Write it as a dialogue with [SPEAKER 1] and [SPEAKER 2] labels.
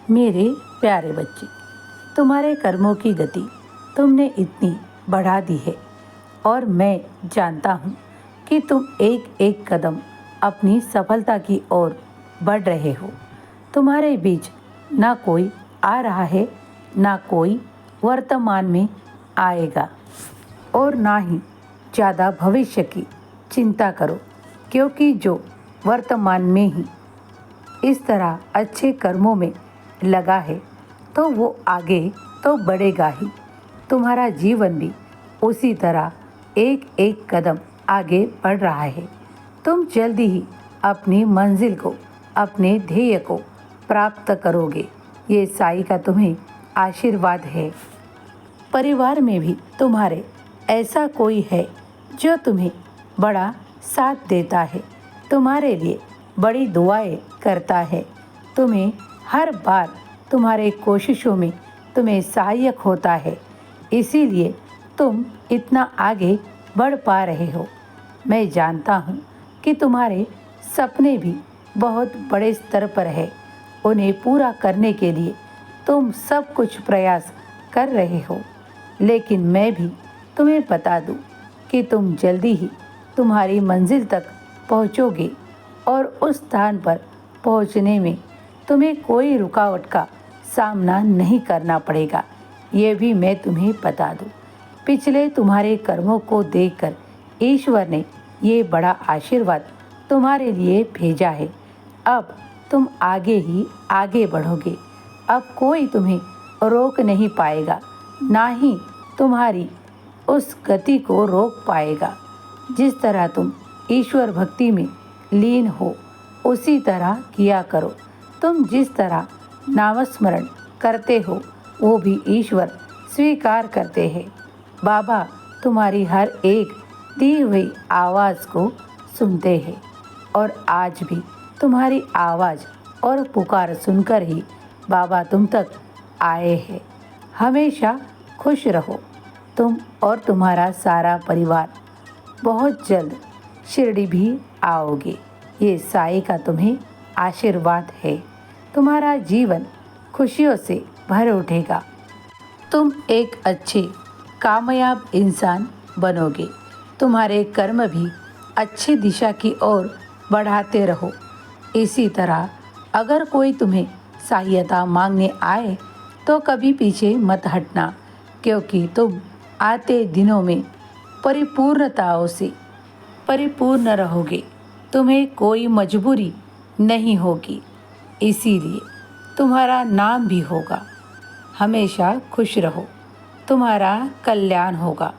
[SPEAKER 1] मेरे प्यारे बच्चे, तुम्हारे कर्मों की गति तुमने इतनी बढ़ा दी है और मैं जानता हूँ कि तुम एक एक कदम अपनी सफलता की ओर बढ़ रहे हो। तुम्हारे बीच ना कोई आ रहा है, ना कोई वर्तमान में आएगा और ना ही ज़्यादा भविष्य की चिंता करो, क्योंकि जो वर्तमान में ही इस तरह अच्छे कर्मों में लगा है तो वो आगे तो बढ़ेगा ही। तुम्हारा जीवन भी उसी तरह एक एक कदम आगे बढ़ रहा है। तुम जल्दी ही अपनी मंजिल को, अपने ध्येय को प्राप्त करोगे। ये साईं का तुम्हें आशीर्वाद है। परिवार में भी तुम्हारे ऐसा कोई है जो तुम्हें बड़ा साथ देता है, तुम्हारे लिए बड़ी दुआएं करता है, तुम्हें हर बार तुम्हारे कोशिशों में तुम्हें सहायक होता है। इसीलिए तुम इतना आगे बढ़ पा रहे हो। मैं जानता हूँ कि तुम्हारे सपने भी बहुत बड़े स्तर पर है। उन्हें पूरा करने के लिए तुम सब कुछ प्रयास कर रहे हो, लेकिन मैं भी तुम्हें बता दूँ कि तुम जल्दी ही तुम्हारी मंजिल तक पहुँचोगे और उस स्थान पर पहुँचने में तुम्हें कोई रुकावट का सामना नहीं करना पड़ेगा। ये भी मैं तुम्हें बता दूँ, पिछले तुम्हारे कर्मों को देखकर ईश्वर ने ये बड़ा आशीर्वाद तुम्हारे लिए भेजा है। अब तुम आगे ही आगे बढ़ोगे। अब कोई तुम्हें रोक नहीं पाएगा, ना ही तुम्हारी उस गति को रोक पाएगा। जिस तरह तुम ईश्वर भक्ति में लीन हो, उसी तरह किया करो। तुम जिस तरह नामस्मरण करते हो, वो भी ईश्वर स्वीकार करते हैं। बाबा तुम्हारी हर एक दी हुई आवाज़ को सुनते हैं और आज भी तुम्हारी आवाज़ और पुकार सुनकर ही बाबा तुम तक आए हैं। हमेशा खुश रहो। तुम और तुम्हारा सारा परिवार बहुत जल्द शिरडी भी आओगे। ये साईं का तुम्हें आशीर्वाद है। तुम्हारा जीवन खुशियों से भर उठेगा। तुम एक अच्छे कामयाब इंसान बनोगे। तुम्हारे कर्म भी अच्छी दिशा की ओर बढ़ाते रहो। इसी तरह अगर कोई तुम्हें सहायता मांगने आए तो कभी पीछे मत हटना, क्योंकि तुम आते दिनों में परिपूर्णताओं से परिपूर्ण रहोगे। तुम्हें कोई मजबूरी नहीं होगी, इसीलिए तुम्हारा नाम भी होगा। हमेशा खुश रहो, तुम्हारा कल्याण होगा।